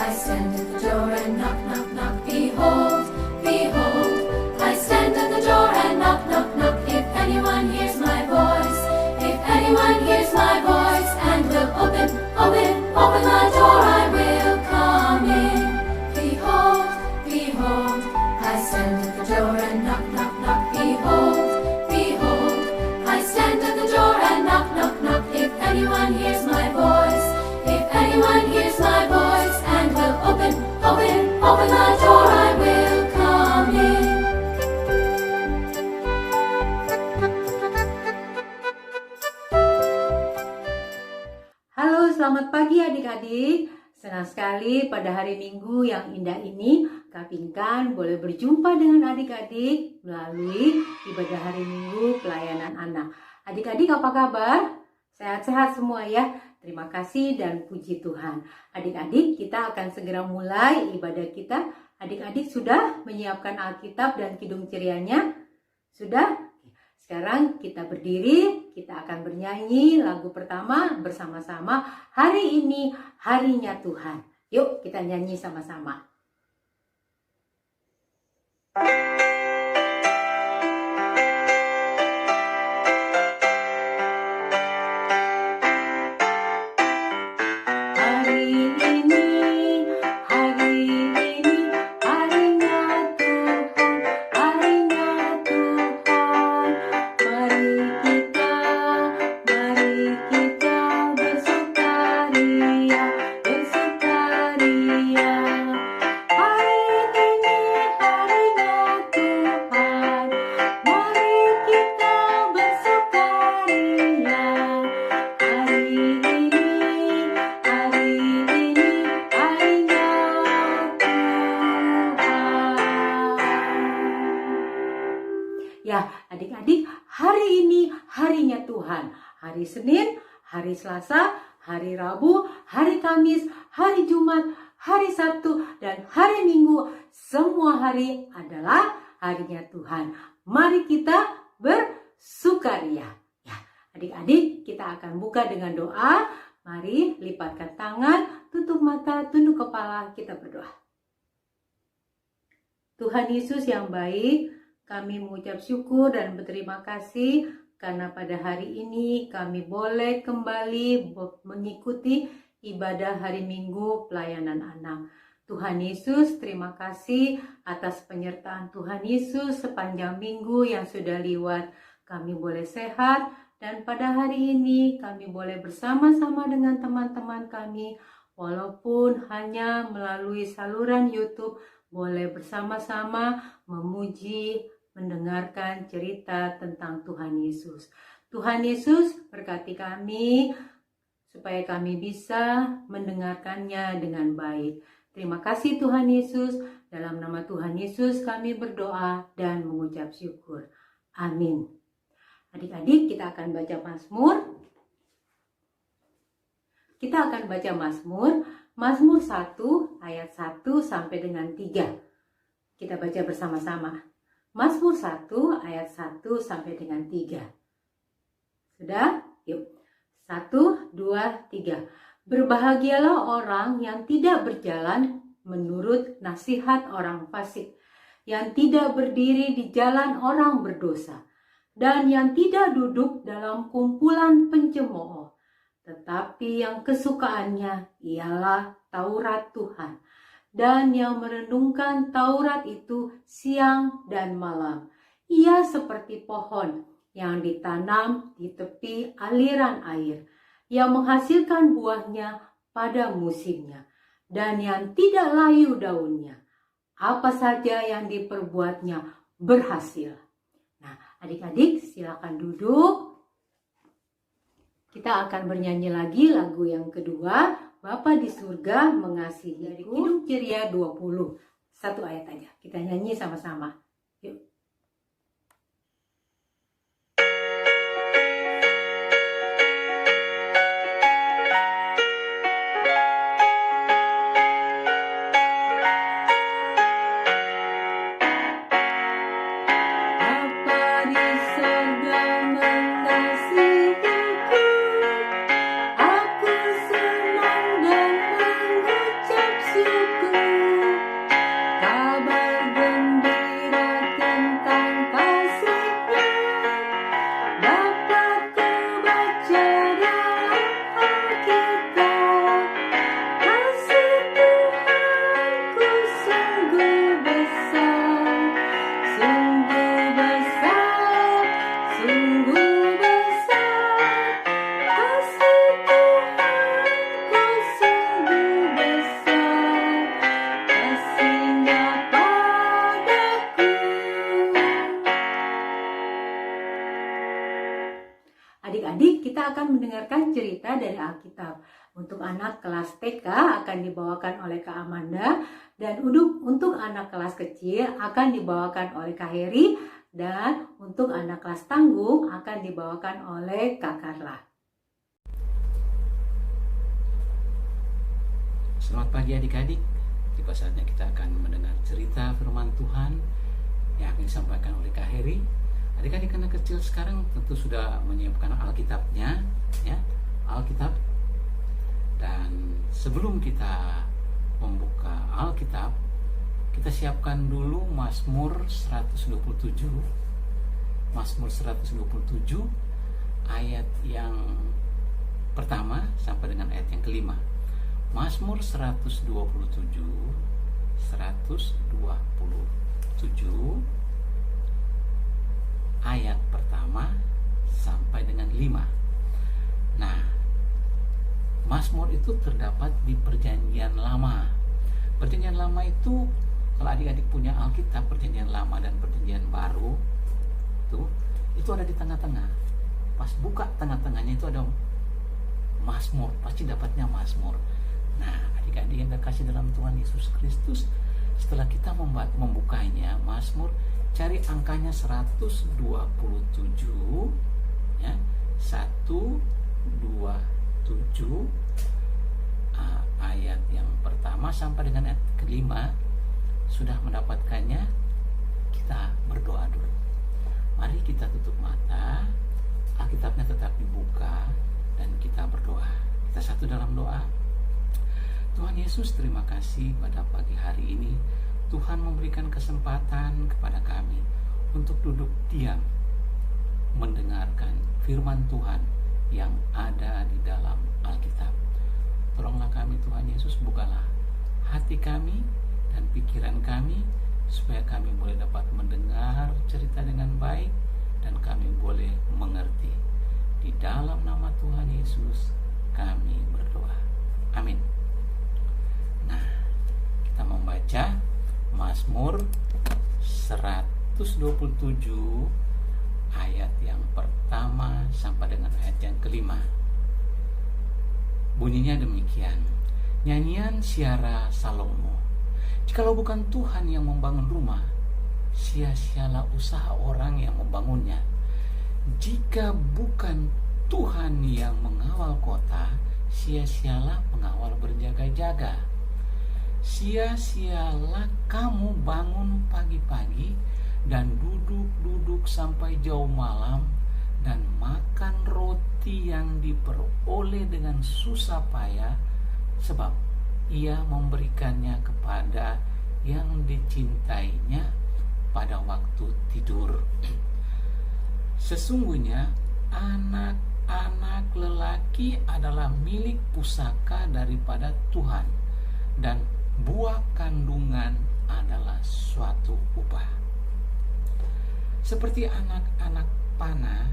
I stand at the door and knock, knock, knock. Behold, behold, I stand at the door and knock, knock, knock. If anyone hears my voice, if anyone hears my voice, and will open, open, open the door, I will come in. Behold, behold, I stand at the door and knock, knock, knock. Behold, behold, I stand at the door and knock, knock, knock. If anyone hears my voice, if anyone hears my voice, and will open, open, open the door, I will come in. Halo, selamat pagi adik-adik. Senang sekali pada hari Minggu yang indah ini, Kak Pinkan boleh berjumpa dengan adik-adik melalui ibadah hari Minggu pelayanan anak. Adik-adik apa kabar? Sehat-sehat semua ya? Terima kasih dan puji Tuhan. Adik-adik, kita akan segera mulai ibadah kita. Adik-adik sudah menyiapkan Alkitab dan Kidung Cerianya? Sudah? Sekarang kita berdiri, kita akan bernyanyi lagu pertama bersama-sama. Hari ini harinya Tuhan. Yuk kita nyanyi sama-sama. Ya, adik-adik, hari ini harinya Tuhan. Hari Senin, hari Selasa, hari Rabu, hari Kamis, hari Jumat, hari Sabtu, dan hari Minggu. Semua hari adalah harinya Tuhan. Mari kita bersukaria. Ya, adik-adik, kita akan buka dengan doa. Mari lipatkan tangan, tutup mata, tunduk kepala, kita berdoa. Tuhan Yesus yang baik, kami mengucap syukur dan berterima kasih karena pada hari ini kami boleh kembali mengikuti ibadah hari Minggu pelayanan anak. Tuhan Yesus, terima kasih atas penyertaan Tuhan Yesus sepanjang minggu yang sudah lewat. Kami boleh sehat dan pada hari ini kami boleh bersama-sama dengan teman-teman kami walaupun hanya melalui saluran YouTube, boleh bersama-sama memuji, mendengarkan cerita tentang Tuhan Yesus. Tuhan Yesus berkati kami supaya kami bisa mendengarkannya dengan baik. Terima kasih Tuhan Yesus. Dalam nama Tuhan Yesus kami berdoa dan mengucap syukur. Amin. Adik-adik, kita akan baca Mazmur. Kita akan baca Mazmur 1 ayat 1 sampai dengan 3. Kita baca bersama-sama. Mazmur 1 ayat 1 sampai dengan 3. Sudah? Yuk. 1, 2, 3. Berbahagialah orang yang tidak berjalan menurut nasihat orang fasik, yang tidak berdiri di jalan orang berdosa, dan yang tidak duduk dalam kumpulan pencemooh, tetapi yang kesukaannya ialah Taurat Tuhan, dan yang merenungkan Taurat itu siang dan malam. Ia seperti pohon yang ditanam di tepi aliran air, yang menghasilkan buahnya pada musimnya, dan yang tidak layu daunnya. Apa saja yang diperbuatnya berhasil. Nah, adik-adik silakan duduk. Kita akan bernyanyi lagi lagu yang kedua. Bapa di surga mengasihi, dari Kidung Ceria 20. Satu ayat aja. Kita nyanyi sama-sama. Yuk. Bapa di surga mengasihiku, aku senang dan mengucap syukur. Untuk anak kelas TK akan dibawakan oleh Kak Amanda, dan untuk anak kelas kecil akan dibawakan oleh Kak Heri, dan untuk anak kelas tanggung akan dibawakan oleh Kak Carla. Selamat pagi adik-adik. Tiba saatnya kita akan mendengar cerita firman Tuhan yang akan disampaikan oleh Kak Heri. Adik-adik anak kecil sekarang tentu sudah menyiapkan Alkitabnya, ya, Alkitab. Dan sebelum kita membuka Alkitab, kita siapkan dulu Mazmur 127. Mazmur 127 ayat yang pertama sampai dengan ayat yang kelima. Mazmur 127 ayat pertama sampai dengan 5. Nah, Mazmur itu terdapat di Perjanjian Lama. Perjanjian Lama itu, kalau adik-adik punya Alkitab Perjanjian Lama dan Perjanjian Baru, itu ada di tengah-tengah. Pas buka tengah-tengahnya itu ada Mazmur, pasti dapatnya Mazmur. Nah, adik-adik yang terkasih dalam Tuhan Yesus Kristus, setelah kita membukanya Mazmur, cari angkanya 127, ya, 127 ayat yang pertama sampai dengan ayat kelima. Sudah mendapatkannya, kita berdoa dulu. Mari kita tutup mata, Alkitabnya tetap dibuka, dan kita berdoa. Kita satu dalam doa. Tuhan Yesus, terima kasih pada pagi hari ini Tuhan memberikan kesempatan kepada kami untuk duduk diam mendengarkan firman Tuhan yang ada di dalam Alkitab. Tolonglah kami Tuhan Yesus, bukalah hati kami dan pikiran kami supaya kami boleh dapat mendengar cerita dengan baik dan kami boleh mengerti. Di dalam nama Tuhan Yesus kami berdoa. Amin. Nah, kita membaca Mazmur 127 ayat yang pertama sampai dengan ayat yang kelima. Bunyinya demikian. Nyanyian Siara Salomo. Jikalau bukan Tuhan yang membangun rumah, sia-sialah usaha orang yang membangunnya. Jika bukan Tuhan yang mengawal kota, sia-sialah pengawal berjaga-jaga. Sia-sialah kamu bangun pagi-pagi dan duduk-duduk sampai jauh malam dan makan roti yang diperoleh dengan susah payah, sebab ia memberikannya kepada yang dicintainya pada waktu tidur. Sesungguhnya anak-anak lelaki adalah milik pusaka daripada Tuhan, dan buah kandungan adalah suatu upah. Seperti anak-anak panah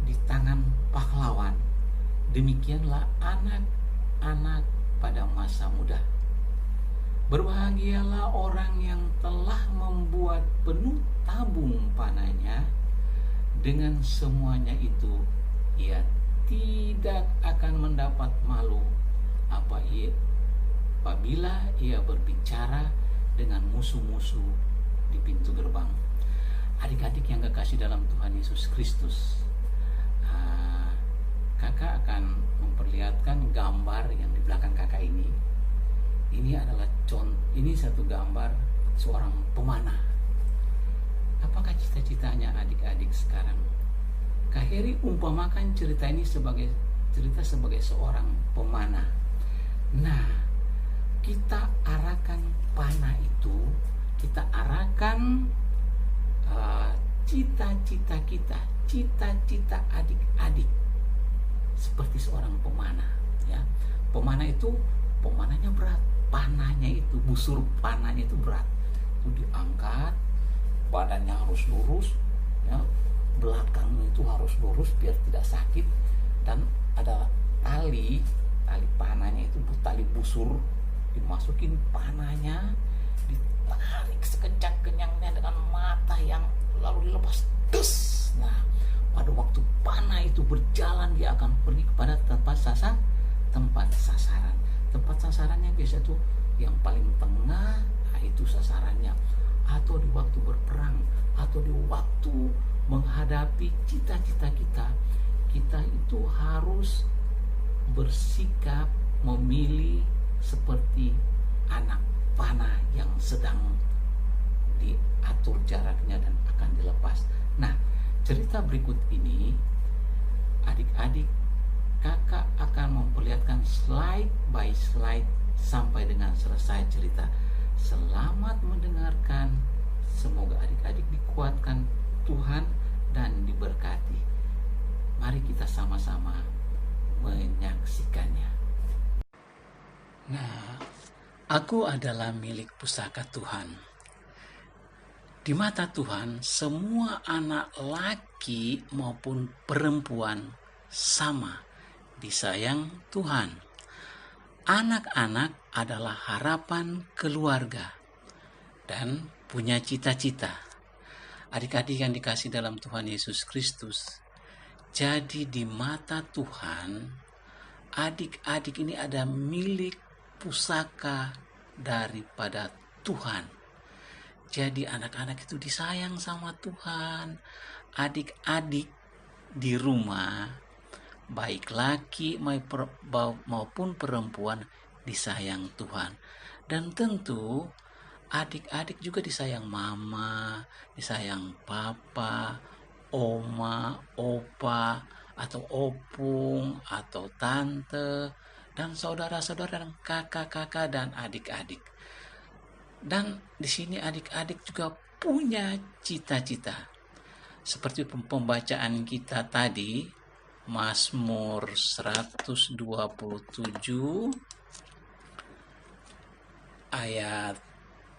di tangan pahlawan, demikianlah anak-anak pada masa muda. Berbahagialah orang yang telah membuat penuh tabung panahnya. Dengan semuanya itu, ia tidak akan mendapat malu apabila ia berbicara dengan musuh-musuh di pintu gerbang. Adik-adik yang kekasih dalam Tuhan Yesus Kristus, kakak akan memperlihatkan gambar yang di belakang kakak ini. Ini adalah ini satu gambar seorang pemanah. Apakah cita-citanya adik-adik sekarang? Kak Heri umpamakan cerita ini sebagai seorang pemanah. Nah, kita arahkan panah itu, kita arahkan cita-cita kita, cita-cita adik-adik seperti seorang pemanah, ya. Pemanah itu, pemanahnya berat, panahnya itu, busur panahnya itu berat. Itu diangkat, badannya harus lurus, ya. Belakangnya itu harus lurus biar tidak sakit, dan ada tali panahnya itu, tali busur, dimasukin panahnya, ditarik sekencang-kencangnya dengan mata yang lalu dilepas, des. Nah, pada waktu panah itu berjalan, dia akan pergi kepada tempat tempat sasaran. Tempat sasarannya biasa tuh yang paling tengah, nah itu sasarannya. Atau di waktu berperang, atau di waktu menghadapi cita-cita kita, kita itu harus bersikap memilih seperti anak panah yang sedang diatur jaraknya dan akan dilepas. Nah, cerita berikut ini adik-adik, kakak akan memperlihatkan slide by slide sampai dengan selesai cerita. Selamat mendengarkan. Semoga adik-adik dikuatkan Tuhan dan diberkati. Mari kita sama-sama menyaksikannya. Nah, aku adalah milik pusaka Tuhan. Di mata Tuhan, semua anak laki maupun perempuan sama disayang Tuhan. Anak-anak adalah harapan keluarga dan punya cita-cita. Adik-adik yang dikasih dalam Tuhan Yesus Kristus, jadi di mata Tuhan, adik-adik ini ada milik pusaka daripada Tuhan. Jadi anak-anak itu disayang sama Tuhan. Adik-adik di rumah, baik laki maupun perempuan, disayang Tuhan. Dan tentu adik-adik juga disayang mama, disayang papa, oma, opa, atau opung, atau tante, dan saudara-saudara, dan kakak-kakak, dan adik-adik. Dan di sini adik-adik juga punya cita-cita. Seperti pembacaan kita tadi, Mazmur 127 ayat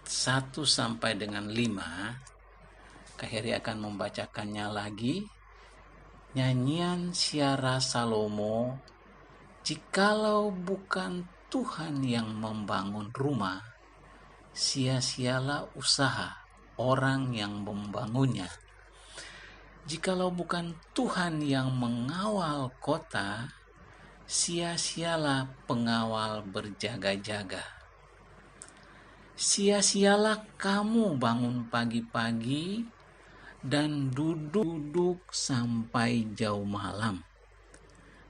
1 sampai dengan 5. Kak Heri akan membacakannya lagi. Nyanyian Syara Salomo, jikalau bukan Tuhan yang membangun rumah, sia-sialah usaha orang yang membangunnya. Jikalau bukan Tuhan yang mengawal kota, sia-sialah pengawal berjaga-jaga. Sia-sialah kamu bangun pagi-pagi dan duduk sampai jauh malam,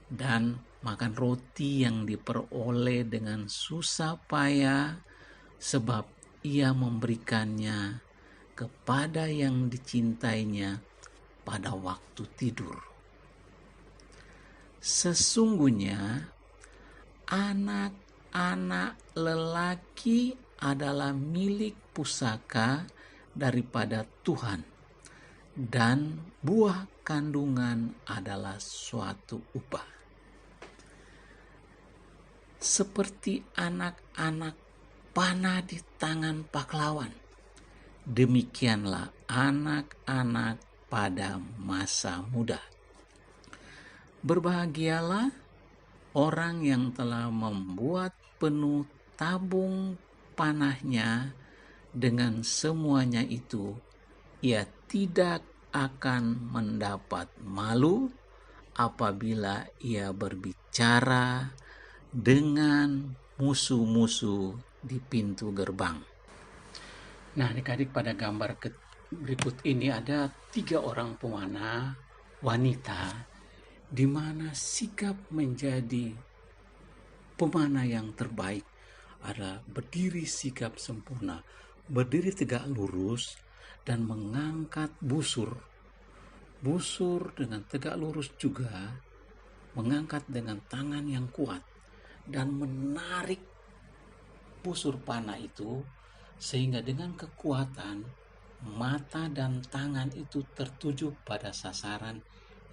dan makan roti yang diperoleh dengan susah payah, sebab ia memberikannya kepada yang dicintainya pada waktu tidur. Sesungguhnya anak-anak lelaki adalah milik pusaka daripada Tuhan, dan buah kandungan adalah suatu upah. Seperti anak-anak panah di tangan pahlawan, demikianlah anak-anak pada masa muda. Berbahagialah orang yang telah membuat penuh tabung panahnya, dengan semuanya itu ia tidak akan mendapat malu apabila ia berbicara dengan musuh-musuh di pintu gerbang. Nah, adik-adik, pada gambar berikut ini ada 3 orang pemanah wanita, di mana sikap menjadi pemanah yang terbaik adalah berdiri sikap sempurna, berdiri tegak lurus, dan mengangkat busur. Busur dengan tegak lurus juga, mengangkat dengan tangan yang kuat, dan menarik busur panah itu, sehingga dengan kekuatan mata dan tangan itu tertuju pada sasaran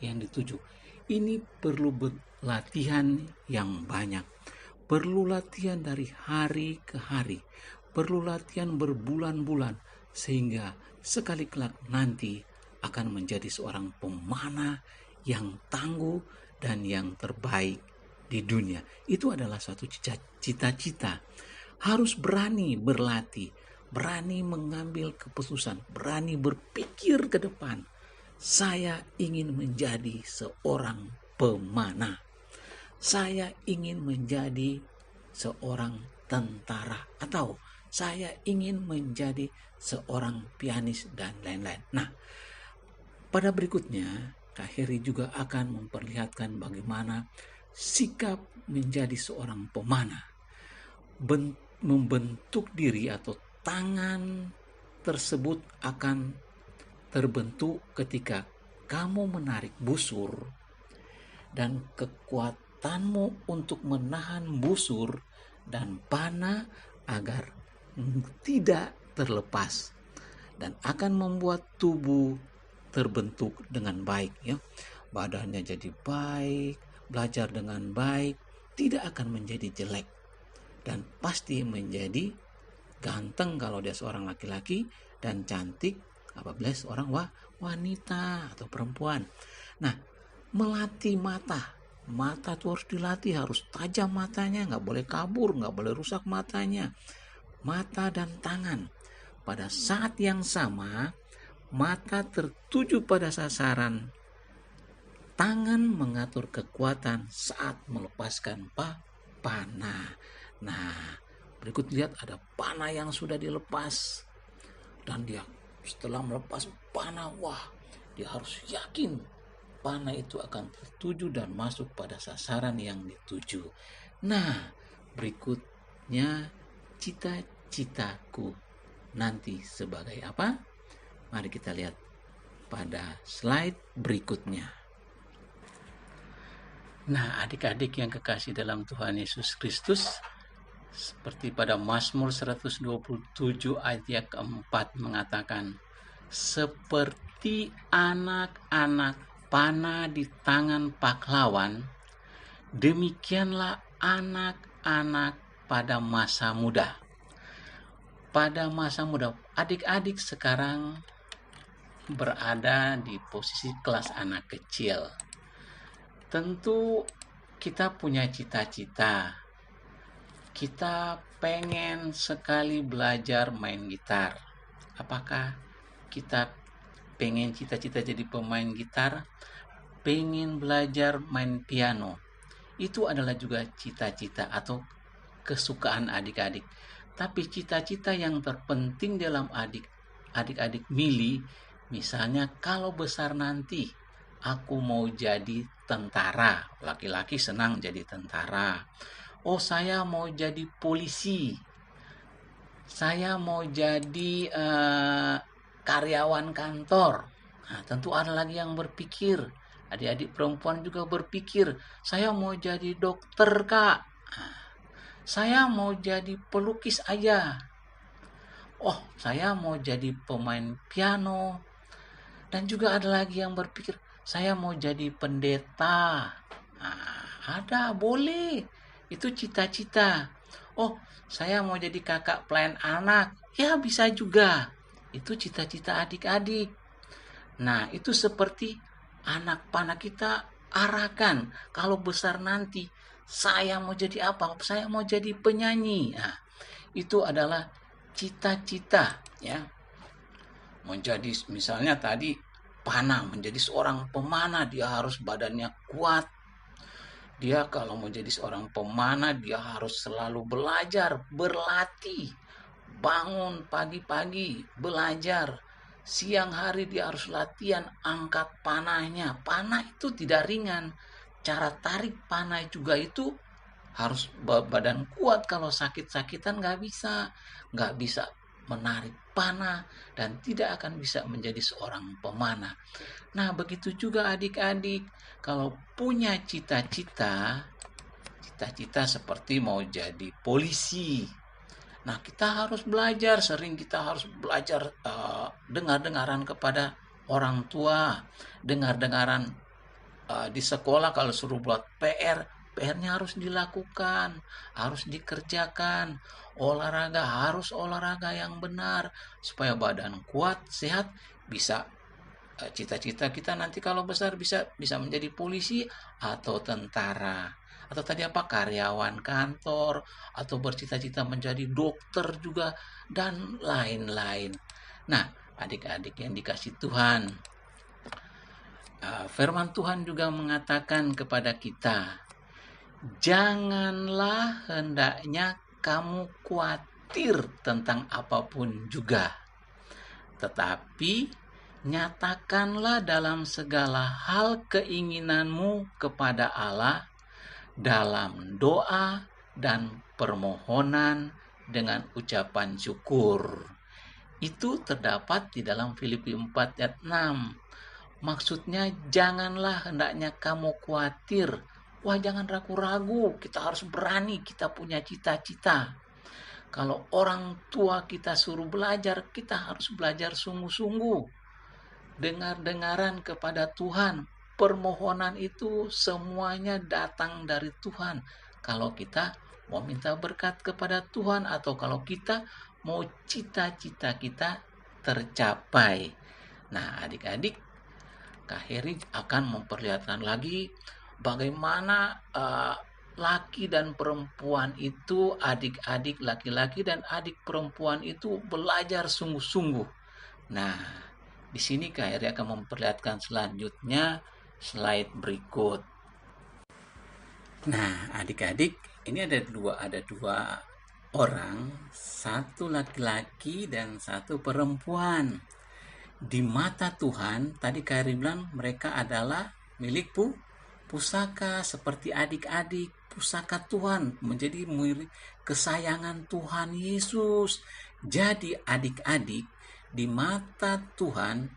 yang dituju. Ini perlu latihan yang banyak, perlu latihan dari hari ke hari, perlu latihan berbulan-bulan, sehingga sekali kelak nanti akan menjadi seorang pemanah yang tangguh dan yang terbaik di dunia. Itu adalah suatu cita-cita. Harus berani berlatih, berani mengambil keputusan, berani berpikir ke depan. Saya ingin menjadi seorang pemanah. saya ingin menjadi seorang tentara, atau saya ingin menjadi seorang pianis, dan lain-lain. Nah, pada berikutnya Kak Heri juga akan memperlihatkan bagaimana sikap menjadi seorang pemanah, membentuk diri atau tangan tersebut akan terbentuk ketika kamu menarik busur, dan kekuatanmu untuk menahan busur dan panah agar tidak terlepas, dan akan membuat tubuh terbentuk dengan baik, ya. Badannya jadi baik, belajar dengan baik, tidak akan menjadi jelek, dan pasti menjadi ganteng kalau dia seorang laki-laki, dan cantik apabila seorang wanita atau perempuan. Nah, melatih mata itu harus dilatih, harus tajam matanya, nggak boleh kabur, nggak boleh rusak matanya. Mata dan tangan pada saat yang sama, mata tertuju pada sasaran, tangan mengatur kekuatan saat melepaskan panah. Nah, berikut lihat ada panah yang sudah dilepas, dan dia setelah melepas panah, dia harus yakin panah itu akan tertuju dan masuk pada sasaran yang dituju. Nah, berikutnya cita-citaku nanti sebagai apa? Mari kita lihat pada slide berikutnya. Nah, adik-adik yang kekasih dalam Tuhan Yesus Kristus, seperti pada Mazmur 127 ayat yang keempat mengatakan, seperti anak-anak panah di tangan pahlawan, demikianlah anak-anak pada masa muda. Pada masa muda, adik-adik sekarang berada di posisi kelas anak kecil. Tentu kita punya cita-cita. Kita pengen sekali belajar main gitar. Apakah kita pengen cita-cita jadi pemain gitar? Pengen belajar main piano? Itu adalah juga cita-cita atau kesukaan adik-adik. Tapi cita-cita yang terpenting dalam adik-adik milih, misalnya kalau besar nanti aku mau jadi tentara. Laki-laki senang jadi tentara. Oh, saya mau jadi polisi. Saya mau jadi karyawan kantor. Nah, tentu ada lagi yang berpikir. Adik-adik perempuan juga berpikir, saya mau jadi dokter, Kak. Saya mau jadi pelukis aja. Oh, saya mau jadi pemain piano. Dan juga ada lagi yang berpikir, saya mau jadi pendeta. Nah, boleh. Itu cita-cita. Oh, saya mau jadi kakak pelayan anak. Ya, bisa juga. Itu cita-cita adik-adik. Nah, itu seperti anak panah kita arahkan. Kalau besar nanti, saya mau jadi apa? Saya mau jadi penyanyi. Nah, itu adalah cita-cita, ya. Menjadi misalnya tadi panah, menjadi seorang pemanah, dia harus badannya kuat. Dia kalau mau jadi seorang pemanah, dia harus selalu belajar, berlatih. Bangun pagi-pagi, belajar. Siang hari dia harus latihan angkat panahnya. Panah itu tidak ringan. Cara tarik panah juga itu harus badan kuat. Kalau sakit-sakitan nggak bisa menarik panah, dan tidak akan bisa menjadi seorang pemanah. Nah, begitu juga adik-adik, kalau punya cita-cita seperti mau jadi polisi. Nah, kita harus belajar, kita harus belajar dengar-dengaran kepada orang tua, dengar-dengaran di sekolah kalau suruh buat PR-nya harus dilakukan, harus dikerjakan. Harus olahraga yang benar supaya badan kuat, sehat, bisa cita-cita kita nanti kalau besar bisa menjadi polisi atau tentara, atau tadi karyawan kantor, atau bercita-cita menjadi dokter juga, dan lain-lain. Nah, adik-adik yang dikasih Tuhan, firman Tuhan juga mengatakan kepada kita janganlah hendaknya kamu khawatir tentang apapun juga, tetapi nyatakanlah dalam segala hal keinginanmu kepada Allah dalam doa dan permohonan dengan ucapan syukur. Itu terdapat di dalam Filipi 4 ayat 6. Maksudnya janganlah hendaknya kamu khawatir. Wah, jangan ragu-ragu, kita harus berani, kita punya cita-cita. Kalau orang tua kita suruh belajar, kita harus belajar sungguh-sungguh. Dengar-dengaran kepada Tuhan. Permohonan itu semuanya datang dari Tuhan. Kalau kita mau minta berkat kepada Tuhan atau kalau kita mau cita-cita kita tercapai. Nah, adik-adik, Kak Heri akan memperlihatkan lagi bagaimana laki dan perempuan itu, adik-adik laki-laki dan adik perempuan itu belajar sungguh-sungguh. Nah, di sini Kak Heri akan memperlihatkan selanjutnya slide berikut. Nah, adik-adik, ini ada dua orang, satu laki-laki dan satu perempuan. Di mata Tuhan, tadi Kak Heri bilang mereka adalah milik pusaka, seperti adik-adik, pusaka Tuhan, menjadi milik kesayangan Tuhan Yesus. Jadi adik-adik di mata Tuhan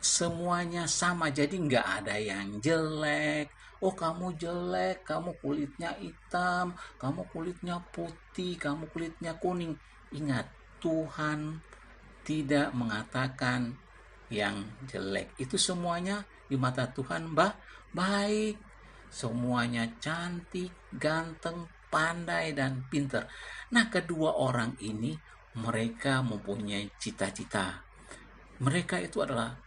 semuanya sama, jadi nggak ada yang jelek. Oh, kamu jelek, kamu kulitnya hitam, kamu kulitnya putih, kamu kulitnya kuning. Ingat, Tuhan tidak mengatakan yang jelek. Itu semuanya di mata Tuhan baik. Semuanya cantik, ganteng, pandai, dan pintar. Nah, kedua orang ini mereka mempunyai cita-cita. Mereka itu adalah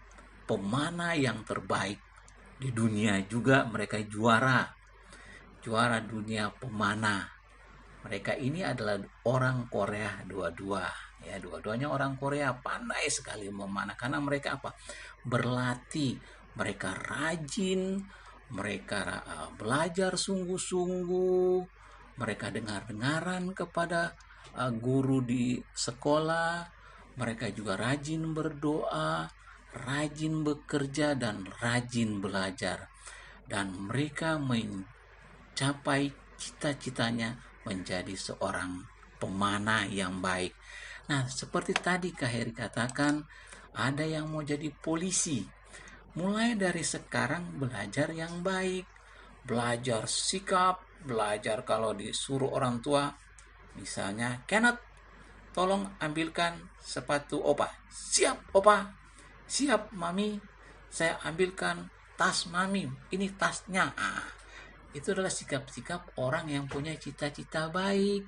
pemanah yang terbaik di dunia, juga mereka juara dunia pemanah. Mereka ini adalah orang Korea dua-dua, ya, dua-duanya orang Korea, pandai sekali memanah karena mereka apa? Berlatih, mereka rajin, mereka belajar sungguh-sungguh, mereka dengar-dengaran kepada guru di sekolah, mereka juga rajin berdoa, rajin bekerja, dan rajin belajar. Dan mereka mencapai cita-citanya menjadi seorang pemanah yang baik. Nah, seperti tadi Kak Heri katakan, ada yang mau jadi polisi. Mulai dari sekarang belajar yang baik, belajar sikap, belajar kalau disuruh orang tua, misalnya, Kenneth, tolong ambilkan sepatu opa. Siap, opa. Siap, mami. Saya ambilkan tas mami. Ini tasnya. Itu adalah sikap-sikap orang yang punya cita-cita baik.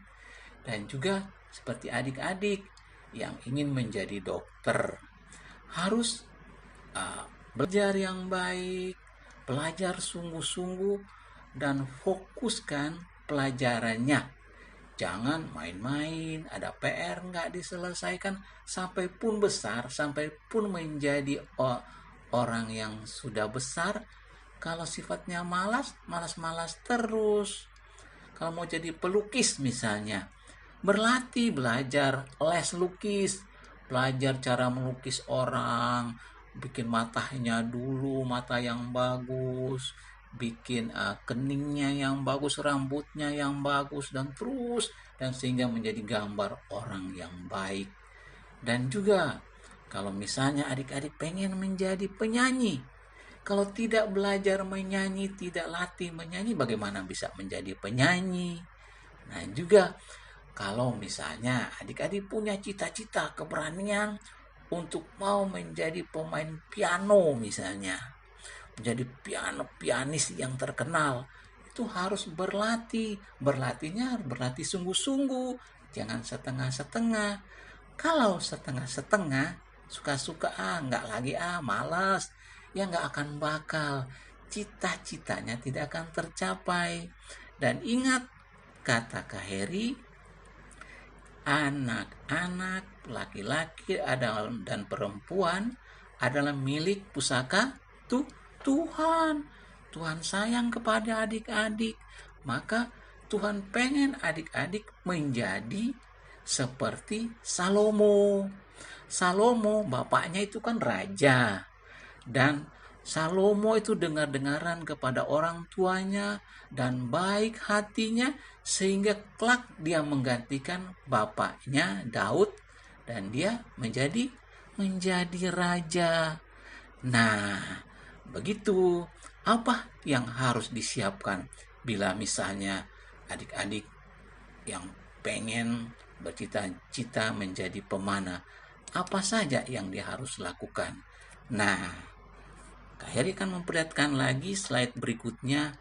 Dan juga seperti adik-adik yang ingin menjadi dokter. Harus belajar yang baik, belajar sungguh-sungguh, dan fokuskan pelajarannya. Jangan main-main, ada PR nggak diselesaikan, sampai pun besar, sampai pun menjadi orang yang sudah besar. Kalau sifatnya malas terus. Kalau mau jadi pelukis misalnya, berlatih, belajar les lukis, belajar cara melukis orang, bikin matanya dulu, mata yang bagus, bikin keningnya yang bagus, rambutnya yang bagus, dan sehingga menjadi gambar orang yang baik. Dan juga kalau misalnya adik-adik pengen menjadi penyanyi, kalau tidak belajar menyanyi, tidak latih menyanyi, bagaimana bisa menjadi penyanyi? Nah, juga kalau misalnya adik-adik punya cita-cita, keberanian untuk mau menjadi pemain piano misalnya, menjadi pianis yang terkenal, itu harus berlatih. Berlatihnya harus berlatih sungguh-sungguh, jangan setengah-setengah. Kalau setengah-setengah, suka-suka, nggak lagi, malas, ya nggak akan bakal. Cita-citanya tidak akan tercapai. Dan ingat kata Kak Heri, anak-anak laki-laki dan perempuan adalah milik pusaka Tuhan. Tuhan sayang kepada adik-adik. Maka Tuhan pengen adik-adik menjadi seperti Salomo. Salomo bapaknya itu kan raja, dan Salomo itu dengar-dengaran kepada orang tuanya dan baik hatinya, sehingga kelak dia menggantikan bapaknya Daud dan dia menjadi raja. Nah, begitu. Apa yang harus disiapkan bila misalnya adik-adik yang pengen bercita-cita menjadi pemanah? Apa saja yang dia harus lakukan? Nah, Kak Heri akan memperlihatkan lagi slide berikutnya.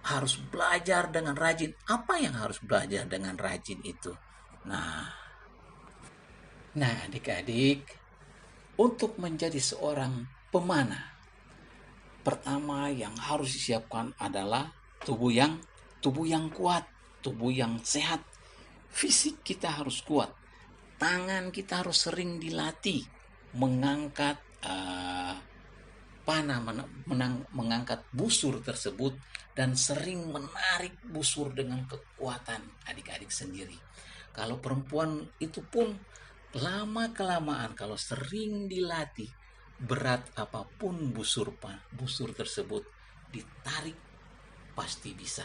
Harus belajar dengan rajin. Apa yang harus belajar dengan rajin itu? Nah adik-adik, untuk menjadi seorang pemanah, pertama yang harus disiapkan adalah tubuh yang kuat, tubuh yang sehat. Fisik kita harus kuat. Tangan kita harus sering dilatih mengangkat panah, mengangkat busur tersebut, dan sering menarik busur dengan kekuatan adik-adik sendiri. Kalau perempuan itu pun lama-kelamaan kalau sering dilatih, berat apapun busur tersebut ditarik pasti bisa.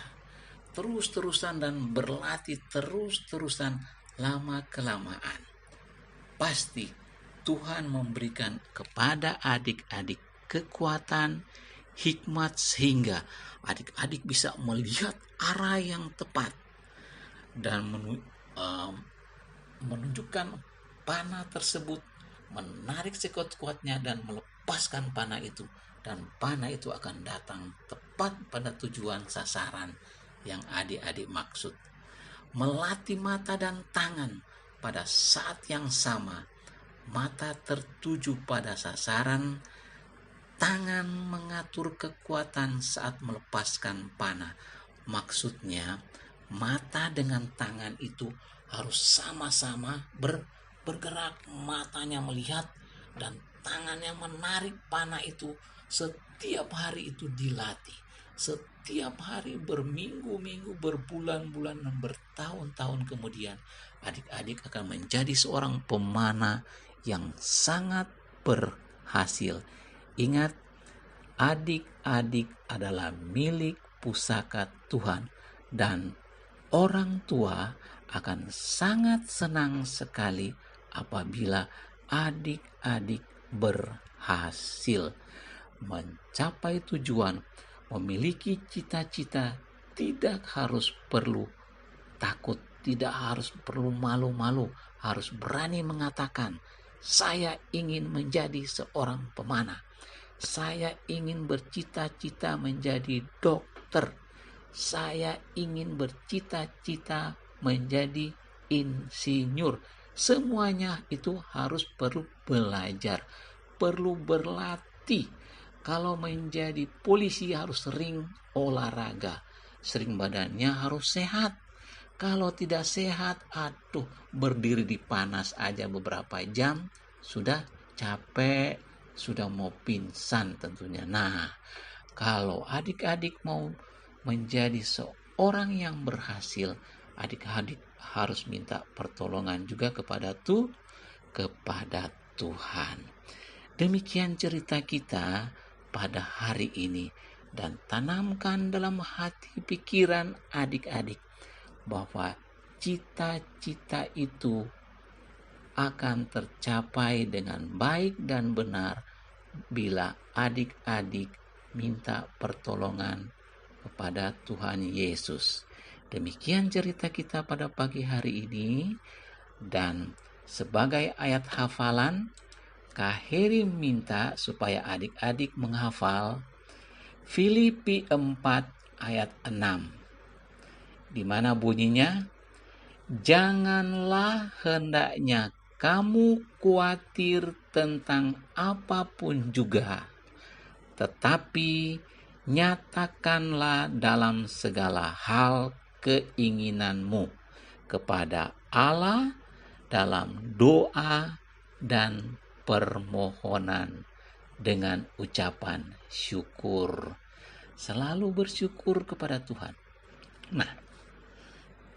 Terus-terusan dan berlatih terus-terusan, lama-kelamaan pasti Tuhan memberikan kepada adik-adik kekuatan, hikmat, sehingga adik-adik bisa melihat arah yang tepat dan menunjukkan panah tersebut, menarik sekuat-kuatnya dan melepaskan panah itu, dan panah itu akan datang tepat pada tujuan sasaran yang adik-adik maksud. Melatih mata dan tangan pada saat yang sama. Mata tertuju pada sasaran, tangan mengatur kekuatan saat melepaskan panah. Maksudnya, mata dengan tangan itu harus sama-sama bergerak. Matanya melihat dan tangannya menarik panah itu. Setiap hari itu dilatih. Setiap hari, berminggu-minggu, berbulan-bulan, dan bertahun-tahun kemudian, adik-adik akan menjadi seorang pemanah yang sangat berhasil. Ingat, adik-adik adalah milik pusaka Tuhan, dan orang tua akan sangat senang sekali apabila adik-adik berhasil mencapai tujuan, memiliki cita-cita. Tidak harus perlu takut, tidak harus perlu malu-malu, harus berani mengatakan, saya ingin menjadi seorang pemanah. Saya ingin bercita-cita menjadi dokter. Saya ingin bercita-cita menjadi insinyur. Semuanya itu harus perlu belajar, perlu berlatih. Kalau menjadi polisi harus sering olahraga, sering badannya harus sehat. Kalau tidak sehat, berdiri di panas aja beberapa jam, sudah capek, sudah mau pingsan tentunya. Nah, kalau adik-adik mau menjadi seorang yang berhasil, adik-adik harus minta pertolongan juga kepada Tuhan. Demikian cerita kita pada hari ini, dan tanamkan dalam hati pikiran adik-adik bahwa cita-cita itu akan tercapai dengan baik dan benar bila adik-adik minta pertolongan kepada Tuhan Yesus. Demikian cerita kita pada pagi hari ini, dan sebagai ayat hafalan, Kak Heri minta supaya adik-adik menghafal Filipi 4 ayat 6, di mana bunyinya, janganlah hendaknya kamu khawatir tentang apapun juga, tetapi nyatakanlah dalam segala hal keinginanmu kepada Allah dalam doa dan permohonan dengan ucapan syukur. Selalu bersyukur kepada Tuhan. Nah,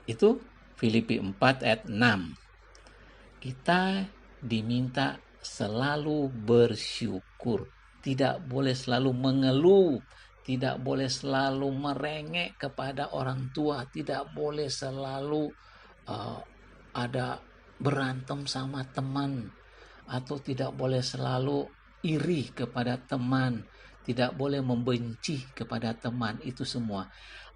itu Filipi 4 ayat 6. Kita diminta selalu bersyukur. Tidak boleh selalu mengeluh. Tidak boleh selalu merengek kepada orang tua. Tidak boleh selalu ada berantem sama teman. Atau tidak boleh selalu iri kepada teman. Tidak boleh membenci kepada teman. Itu semua.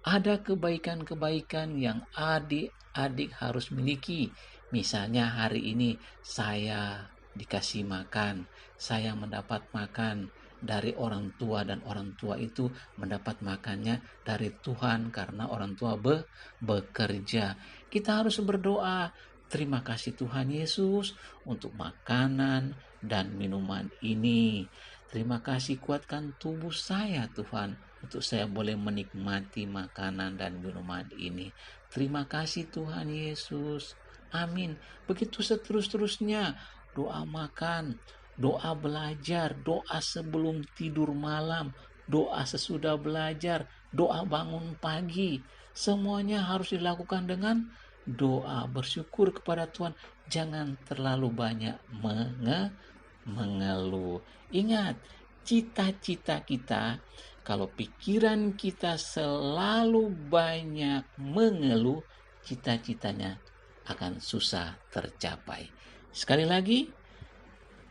Ada kebaikan-kebaikan yang adik-adik harus miliki. Misalnya hari ini saya dikasih makan, saya mendapat makan dari orang tua, dan orang tua itu mendapat makannya dari Tuhan karena orang tua bekerja. Kita harus berdoa, terima kasih Tuhan Yesus untuk makanan dan minuman ini. Terima kasih, kuatkan tubuh saya Tuhan untuk saya boleh menikmati makanan dan minuman ini. Terima kasih Tuhan Yesus. Amin. Begitu seterus-terusnya. Doa makan, doa belajar, doa sebelum tidur malam, doa sesudah belajar, doa bangun pagi. Semuanya harus dilakukan dengan doa. Bersyukur kepada Tuhan. Jangan terlalu banyak mengeluh. Ingat, cita-cita kita, kalau pikiran kita selalu banyak mengeluh, cita-citanya akan susah tercapai. Sekali lagi,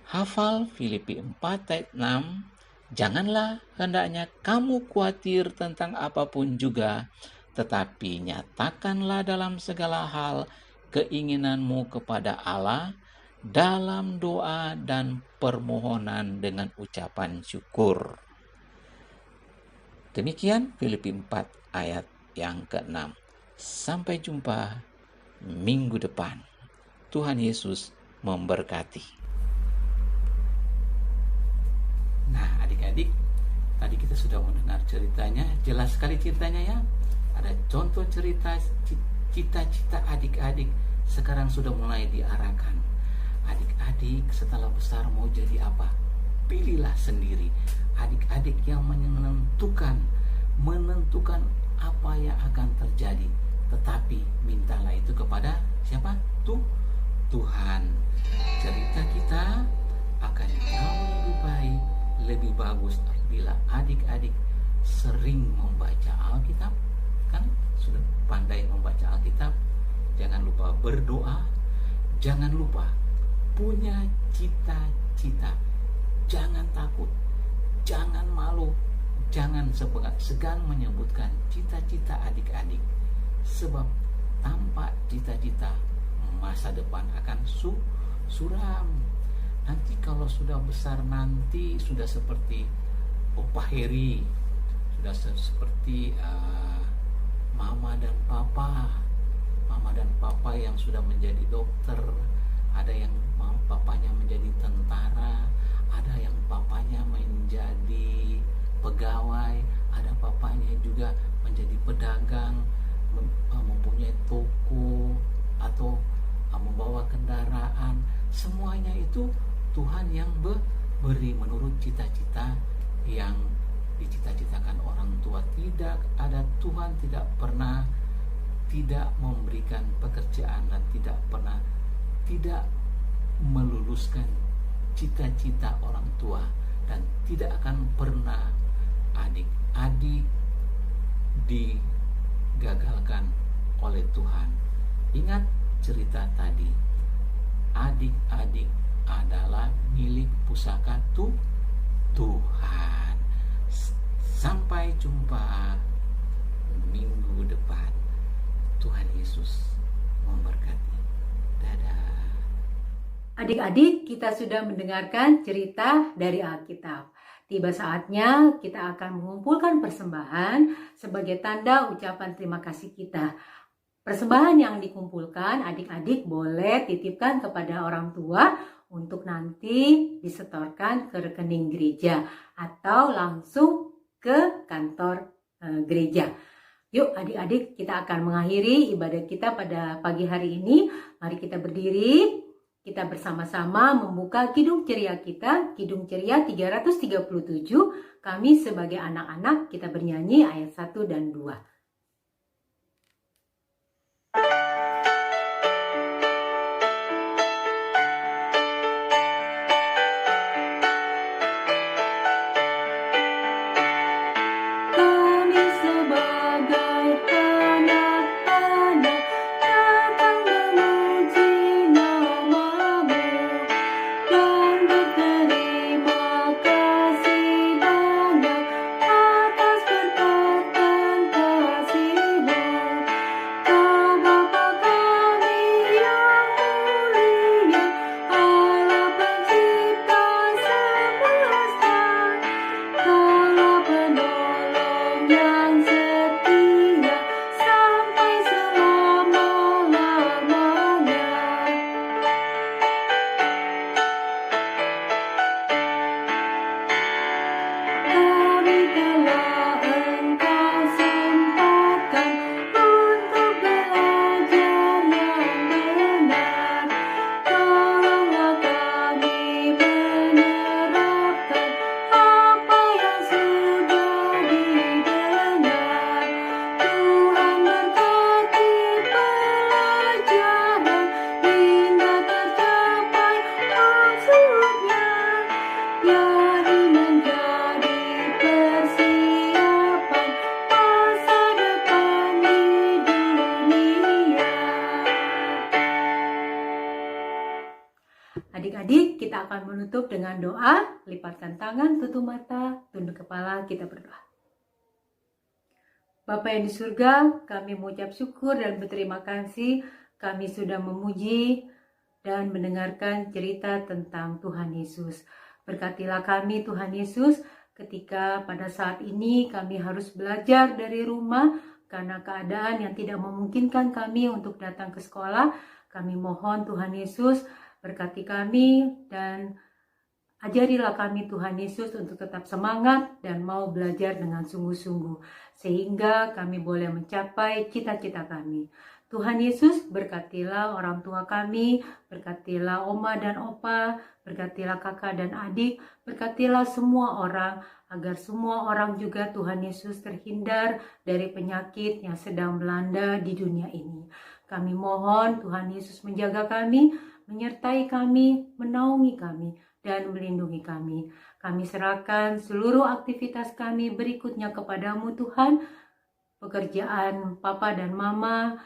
hafal Filipi 4 ayat 6. Janganlah hendaknya kamu khawatir tentang apapun juga, tetapi nyatakanlah dalam segala hal keinginanmu kepada Allah dalam doa dan permohonan dengan ucapan syukur. Demikian Filipi 4 ayat yang ke-6. Sampai jumpa minggu depan. Tuhan Yesus memberkati. Nah, adik-adik, tadi kita sudah mendengar ceritanya. Jelas sekali ceritanya ya. Ada contoh cerita cita-cita adik-adik sekarang sudah mulai diarahkan. Adik-adik setelah besar mau jadi apa? Pilihlah sendiri. Adik-adik yang menentukan apa yang akan terjadi. Tetapi mintalah itu kepada siapa? Tuhan. Cerita kita akan jauh lebih baik, lebih bagus bila adik-adik sering membaca Alkitab. Kan sudah pandai membaca Alkitab. Jangan lupa berdoa. Jangan lupa punya cita-cita. Jangan takut, jangan malu, jangan segan menyebutkan cita-cita adik-adik. Sebab tanpa cita-cita masa depan akan suram. Nanti kalau sudah besar, nanti sudah seperti Opa Heri, sudah seperti Mama dan Papa yang sudah menjadi dokter. Ada yang papanya menjadi tentara, ada yang papanya menjadi pegawai, ada papanya juga menjadi pedagang, mempunyai toko atau membawa kendaraan. Semuanya itu Tuhan yang beri menurut cita-cita yang dicita-citakan orang tua. Tidak ada, Tuhan tidak pernah tidak memberikan pekerjaan dan tidak pernah tidak meluluskan cita-cita orang tua, dan tidak akan pernah adik-adik digagalkan oleh Tuhan. Ingat cerita tadi, adik-adik adalah milik pusaka Tuhan. Sampai jumpa minggu depan. Tuhan Yesus memberkati. Dadah. Adik-adik, kita sudah mendengarkan cerita dari Alkitab. Tiba saatnya kita akan mengumpulkan persembahan sebagai tanda ucapan terima kasih kita. Persembahan yang dikumpulkan, adik-adik boleh titipkan kepada orang tua untuk nanti disetorkan ke rekening gereja atau langsung ke kantor gereja. Yuk adik-adik, kita akan mengakhiri ibadah kita pada pagi hari ini. Mari kita berdiri, kita bersama-sama membuka Kidung Ceria kita, Kidung Ceria 337. Kami sebagai anak-anak kita bernyanyi ayat 1 dan 2. kita akan menutup dengan doa. Lipatkan tangan, tutup mata, tunduk kepala, kita berdoa. Bapa yang di surga, kami mengucap syukur dan berterima kasih. Kami sudah memuji dan mendengarkan cerita tentang Tuhan Yesus. Berkatilah kami Tuhan Yesus ketika pada saat ini kami harus belajar dari rumah karena keadaan yang tidak memungkinkan kami untuk datang ke sekolah. Kami mohon Tuhan Yesus berkati kami dan ajarilah kami Tuhan Yesus untuk tetap semangat dan mau belajar dengan sungguh-sungguh sehingga kami boleh mencapai cita-cita kami. Tuhan Yesus berkatilah orang tua kami, berkatilah oma dan opa, berkatilah kakak dan adik, berkatilah semua orang agar semua orang juga Tuhan Yesus terhindar dari penyakit yang sedang melanda di dunia ini. Kami mohon Tuhan Yesus menjaga kami, menyertai kami, menaungi kami, dan melindungi kami. Kami serahkan seluruh aktivitas kami berikutnya kepadamu Tuhan, pekerjaan Papa dan Mama,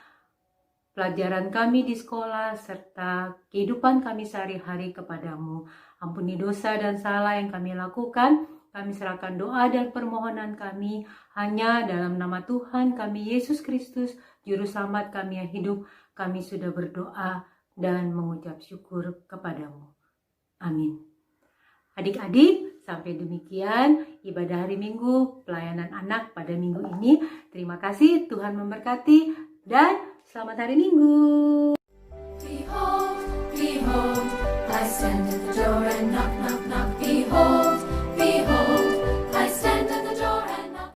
pelajaran kami di sekolah, serta kehidupan kami sehari-hari kepadamu. Ampuni dosa dan salah yang kami lakukan. Kami serahkan doa dan permohonan kami hanya dalam nama Tuhan kami Yesus Kristus, Juru Selamat kami yang hidup. Kami sudah berdoa dan mengucap syukur kepadamu. Amin. Adik-adik, sampai demikian ibadah hari Minggu pelayanan anak pada minggu ini. Terima kasih, Tuhan memberkati, dan selamat hari Minggu. Behold, behold, I stand at the door and knock, knock, knock.